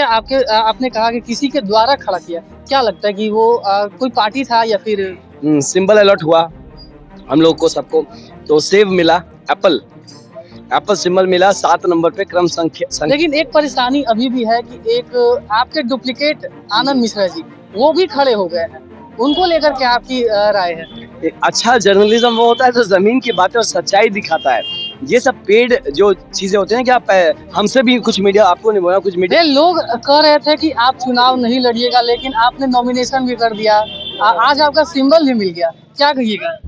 भैया आपने कहा कि किसी के द्वारा खड़ा किया, क्या लगता है कि वो कोई पार्टी था या फिर सिंबल अलॉट हुआ हम लोग को सबको, तो सेव मिला एप्पल एप्पल सिंबल मिला 7 नंबर पे क्रम संख्या। लेकिन एक परेशानी अभी भी है कि एक आपके डुप्लीकेट आनंद मिश्रा जी वो भी खड़े हो गए हैं, उनको लेकर क्या आपकी राय है? एक अच्छा जर्नलिज्म वो होता है जो जमीन की बातें और सच्चाई दिखाता है। ये सब पेड जो चीजें होते हैं कि आप हमसे भी कुछ मीडिया, आपको नहीं बोला, कुछ मीडिया लोग कह रहे थे कि आप चुनाव नहीं लड़िएगा, लेकिन आपने नॉमिनेशन भी कर दिया, आज आपका सिंबल भी मिल गया, क्या कहिएगा?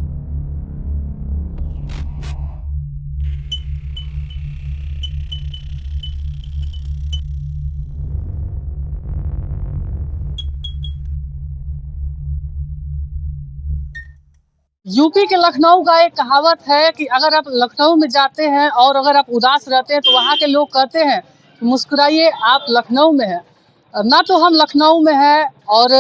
यूपी के लखनऊ का एक कहावत है कि अगर आप लखनऊ में जाते हैं और अगर आप उदास रहते हैं तो वहाँ के लोग कहते हैं मुस्कुराइए, आप लखनऊ में हैं। ना तो हम लखनऊ में हैं और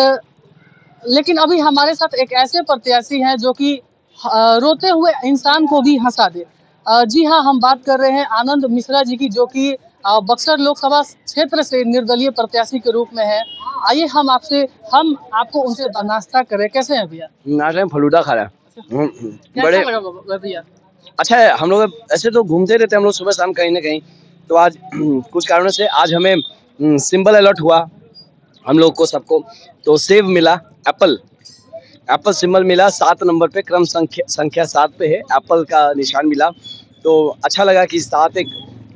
लेकिन अभी हमारे साथ एक ऐसे प्रत्याशी हैं जो कि रोते हुए इंसान को भी हंसा दे। जी हाँ, हम बात कर रहे हैं आनंद मिश्रा जी की, जो कि बक्सर लोकसभा क्षेत्र से निर्दलीय प्रत्याशी के रूप में है। आइए हम आपको उनसे नाश्ता करें। कैसे हैं भैया? नाच में फलूदा खा रहा है। बड़े कैसा लगा भैया? अच्छा है। हम लोग ऐसे तो घूमते रहते हैं हम लोग सुबह शाम कहीं ना कहीं, तो आज कुछ कारणों से आज हमें सिंबल अलॉट हुआ हम लोग को सबको, तो सेव मिला एप्पल एप्पल सिंबल मिला 7 नंबर पे क्रम संख्या 7 पे है, एप्पल का निशान मिला। तो अच्छा लगा कि 7 एक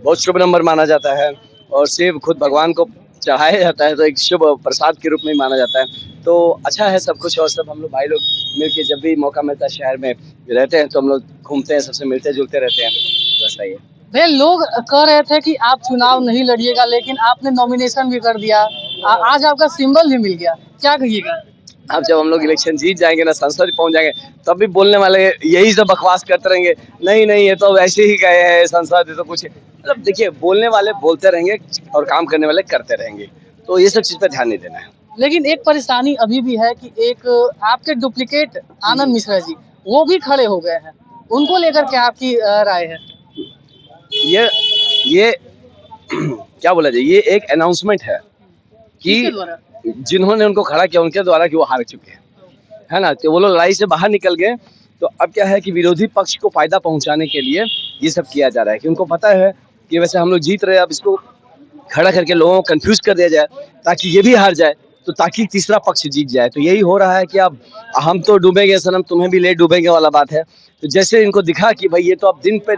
बहुत शुभ नंबर माना जाता है और सेव खुद भगवान को चढ़ाया जाता है, तो एक शुभ प्रसाद के रूप में माना जाता है। तो अच्छा है सब कुछ, और सब हम लोग भाई लोग मिलके जब भी मौका मिलता है शहर में रहते हैं तो हम लोग घूमते हैं, सबसे मिलते जुलते रहते हैं। वैसा ही है भैया, लोग कह रहे थे कि आप चुनाव नहीं लड़िएगा, लेकिन आपने नॉमिनेशन भी कर दिया, आज आपका सिंबल भी मिल गया, क्या कहिएगा? अब जब हम लोग इलेक्शन जीत जाएंगे ना, संसद पहुंच जाएंगे, तब भी बोलने वाले यही सब बकवास करते रहेंगे, नहीं नहीं ये तो वैसे ही गए हैं संसद, ये तो कुछ मतलब देखिए, बोलने वाले बोलते रहेंगे और काम करने वाले करते रहेंगे, तो ये सब चीज पे ध्यान नहीं देना है। लेकिन एक परेशानी अभी भी है कि एक आपके डुप्लीकेट आनंद मिश्रा जी वो भी खड़े हो गए हैं, उनको लेकर क्या आपकी राय है? ये क्या बोला जाए, ये एक अनाउंसमेंट है कि जिन्होंने उनको खड़ा किया उनके द्वारा कि वो हार चुके हैं, है ना, तो वो लोग लड़ाई से बाहर निकल गए। तो अब क्या है कि विरोधी पक्ष को फायदा पहुंचाने के लिए ये सब किया जा रहा है कि उनको पता है कि वैसे हम लोग जीत रहे हैं, अब इसको खड़ा करके लोगों को कंफ्यूज कर दिया जाए ताकि ये भी हार जाए, तो ताकि तीसरा पक्ष जीत जाए। तो यही हो रहा है कि अब हम तो डूबेंगे सनम, तुम्हें भी ले डूबेंगे वाला बात है। तो जैसे इनको दिखा कि भाई ये तो अब दिन पे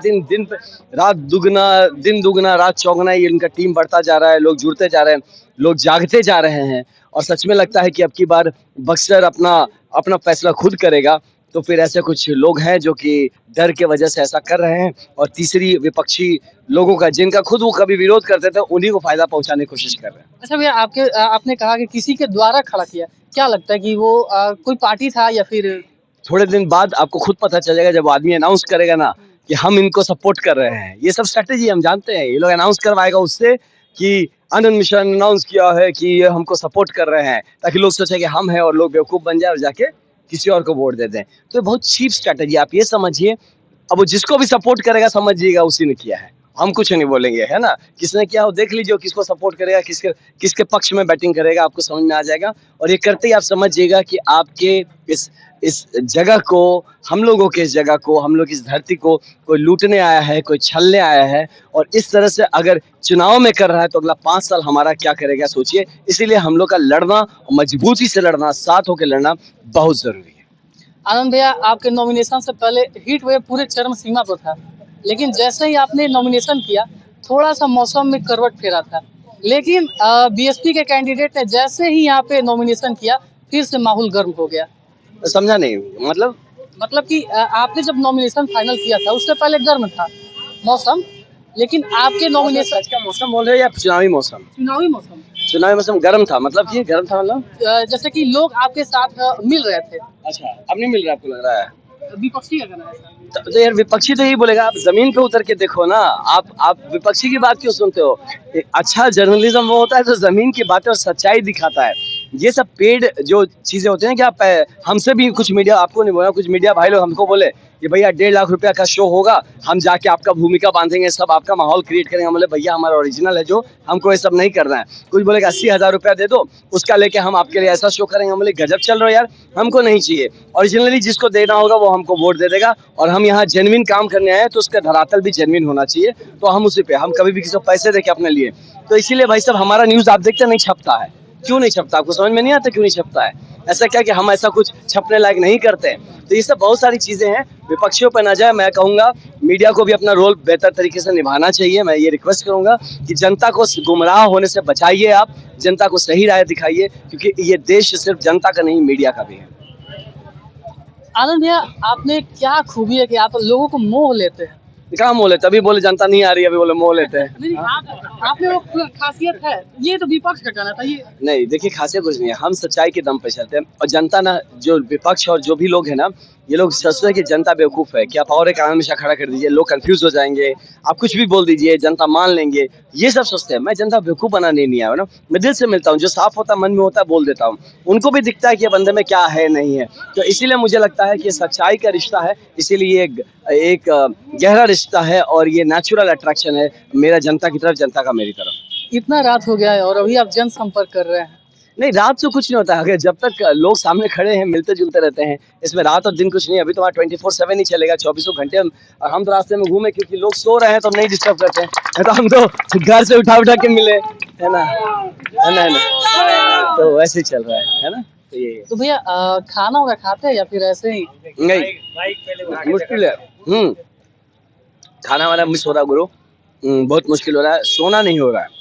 रात दुगना, दिन दुगना रात चौगुना, ये इनका टीम बढ़ता जा रहा है, लोग जुड़ते जा रहे हैं, लोग जागते जा रहे हैं, और सच में लगता है कि अब की बार बक्सर अपना फैसला खुद करेगा। तो फिर ऐसे कुछ लोग हैं जो कि डर के वजह से ऐसा कर रहे हैं, और तीसरी विपक्षी लोगों का, जिनका खुद वो कभी विरोध करते थे, उन्हीं को फायदा पहुंचाने की कोशिश कर रहे हैं। अच्छा भैया, आपने कहा कि किसी के द्वारा खड़ा किया, क्या लगता है कि वो कोई पार्टी था या फिर? थोड़े दिन बाद आपको खुद पता चल जाएगा, जब आदमी अनाउंस करेगा ना कि हम इनको सपोर्ट कर रहे हैं। ये सब स्ट्रेटेजी हम जानते हैं, ये लोग अनाउंस करवाएगा उससे कि आनंद मिश्रा ने अनाउंस किया है कि ये हमको सपोर्ट कर रहे हैं, ताकि लोग सोचे कि हम हैं, और लोग बेवकूफ बन जाए और जाके किसी और को वोट दे दें। तो बहुत चीप स्ट्रेटेजी, आप ये समझिए। अब वो जिसको भी सपोर्ट करेगा समझिएगा उसी ने किया है, हम कुछ नहीं बोलेंगे, है ना। किसने किया वो देख लीजिए, किसको सपोर्ट करेगा, किसके पक्ष में बैटिंग करेगा, आपको समझ में आ जाएगा। और ये करते ही आप समझिएगा कि आपके इस जगह को, हम लोगों के इस जगह को, हम लोग इस धरती को कोई लूटने आया है, कोई छलने आया है, और इस तरह से अगर चुनाव में कर रहा है तो अगला 5 साल हमारा क्या करेगा सोचिए। इसीलिए हम लोग का लड़ना, मजबूती से लड़ना, साथ होकर लड़ना बहुत जरूरी है। आनंद भैया, आपके नॉमिनेशन से पहले हीट वेव पूरे चरम सीमा पर था, लेकिन जैसे ही आपने नॉमिनेशन किया, थोड़ा सा मौसम में करवट फेरा था, लेकिन बीएसपी के कैंडिडेट ने जैसे ही यहाँ पे नॉमिनेशन किया, फिर से माहौल गर्म हो गया। समझा नहीं, मतलब कि आपने जब नॉमिनेशन फाइनल किया था उससे पहले गर्म था मौसम, लेकिन आपके नॉमिनेशन का मौसम बोल रहे हैं या चुनावी मौसम? चुनावी मौसम गर्म था, मतलब कि गर्म था मतलब जैसे कि लोग आपके साथ मिल रहे थे। अच्छा, अब नहीं मिल रहा आपको लग रहा है? विपक्षी का कहना है। तो यार विपक्षी तो यही बोलेगा, आप जमीन पे उतर के देखो ना, आप विपक्षी की बात क्यों सुनते हो? एक अच्छा जर्नलिज्म वो होता है जो जमीन की बातें और सच्चाई दिखाता है। ये सब पेड जो चीजें होते हैं कि आप हमसे भी कुछ मीडिया, आपको नहीं बोला, कुछ मीडिया भाई लोग हमको बोले कि भैया 1.5 लाख रुपया का शो होगा, हम जाके आपका भूमिका बांधेंगे, सब आपका माहौल क्रिएट करेंगे। हम बोले भैया हमारा ओरिजिनल है जो, हमको ये सब नहीं करना है। कुछ बोलेगा 80,000 रुपया दे दो, उसका लेके हम आपके लिए ऐसा शो करेंगे। हम बोले गजब चल रहा है यार, हमको नहीं चाहिए। ओरिजिनली जिसको देना होगा वो हमको वोट दे देगा, और हम यहाँ जेन्युइन काम करने आए हैं तो उसका धरातल भी जेन्युइन होना चाहिए। तो हम उसी पे, हम कभी भी किसी को पैसे देके अपने लिए, तो इसीलिए भाई साहब हमारा न्यूज आप देखते नहीं छपता है। क्यों नहीं छपता, आपको समझ में नहीं आता क्यों नहीं छपता है? ऐसा क्या कि हम ऐसा कुछ छपने लायक नहीं करते? तो ये सब बहुत सारी चीजें हैं, विपक्षियों पर ना जाए। मैं कहूंगा मीडिया को भी अपना रोल बेहतर तरीके से निभाना चाहिए। मैं ये रिक्वेस्ट करूंगा कि जनता को गुमराह होने से बचाइए, आप जनता को सही राय दिखाइए, क्योंकि ये देश सिर्फ जनता का नहीं मीडिया का भी है। आनंद भैया, आपने क्या खूबी है कि आप लोगों को मोह लेते हैं? कहाँ मोह लेते, अभी बोले जनता नहीं आ रही, अभी बोले मोह लेते हैं। नहीं, आप में वो खासियत है, ये तो विपक्ष का कहना था। ये नहीं, देखिए खासियत कुछ नहीं है, हम सच्चाई के दम पे चलते हैं। और जनता ना, जो विपक्ष और जो भी लोग हैं ना, ये लोग सोचते हैं कि जनता बेवकूफ़ है, कि आप और एक हमेशा खड़ा कर दीजिए, लोग कंफ्यूज हो जाएंगे, आप कुछ भी बोल दीजिए जनता मान लेंगे, ये सब सोचते हैं। मैं जनता बेवकूफ़ बनाने नहीं आया हूं ना, मैं दिल से मिलता हूँ, जो साफ होता है मन में होता है बोल देता हूँ। उनको भी दिखता है कि ये बंदे में क्या है नहीं है, तो इसीलिए मुझे लगता है कि सच्चाई का रिश्ता है, इसीलिए एक गहरा रिश्ता है, और ये नेचुरल अट्रैक्शन है, मेरा जनता की तरफ, जनता का मेरी तरफ। इतना रात हो गया है और अभी आप जनसंपर्क कर रहे हैं। नहीं, रात से कुछ नहीं होता है, अगर जब तक लोग सामने खड़े हैं, मिलते जुलते रहते हैं, इसमें रात और दिन कुछ नहीं है। अभी तो वहाँ 24/7 ही चलेगा, 24 घंटे। और हम तो रास्ते में घूमे, क्योंकि लोग सो रहे हैं तो हम नहीं डिस्टर्ब करते हैं, नहीं तो हम तो घर से उठा के मिले, है ना, है ना, तो वैसे ही चल रहा है ना। तो ये तो भैया खाना वगैरह खाते हैं या फिर ऐसे ही? नहीं, मुश्किल है। खाना वाना मिस हो रहा है गुरु, बहुत मुश्किल हो रहा है, सोना नहीं हो रहा है।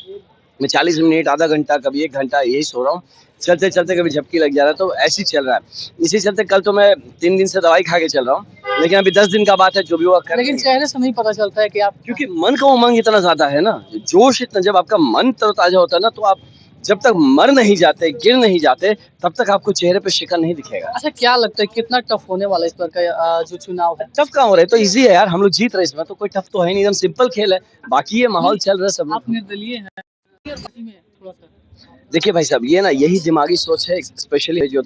मैं 40 मिनट, आधा घंटा, कभी 1 घंटा यही सो रहा हूँ, चलते चलते कभी झपकी लग जा रहा है, तो ऐसे ही चल रहा है। इसी चलते कल तो मैं 3 दिन से दवाई खा के चल रहा हूँ, लेकिन अभी 10 दिन का बात है, जो भी हुआ कर। लेकिन चेहरे से नहीं पता चलता है कि आप, क्योंकि मन का उमंग इतना ज्यादा है ना, जोश इतना, जब आपका मन तरोताजा होता है ना, तो आप जब तक मर नहीं जाते, गिर नहीं जाते, तब तक आपको चेहरे पे शिकन नहीं दिखेगा। अच्छा क्या लगता है कितना टफ होने वाला है इस बार का जो चुनाव है? टफ कहाँ हो रहा है, तो इजी है यार, हम लोग जीत रहे हैं इसमें, तो कोई टफ तो है नहीं, एकदम सिंपल खेल है। बाकी ये माहौल चल रहा है सब। आप निर्दलीय हैं, थोड़ा सा देखिए भाई साहब, ये ना यही दिमागी सोच है, स्पेशली जो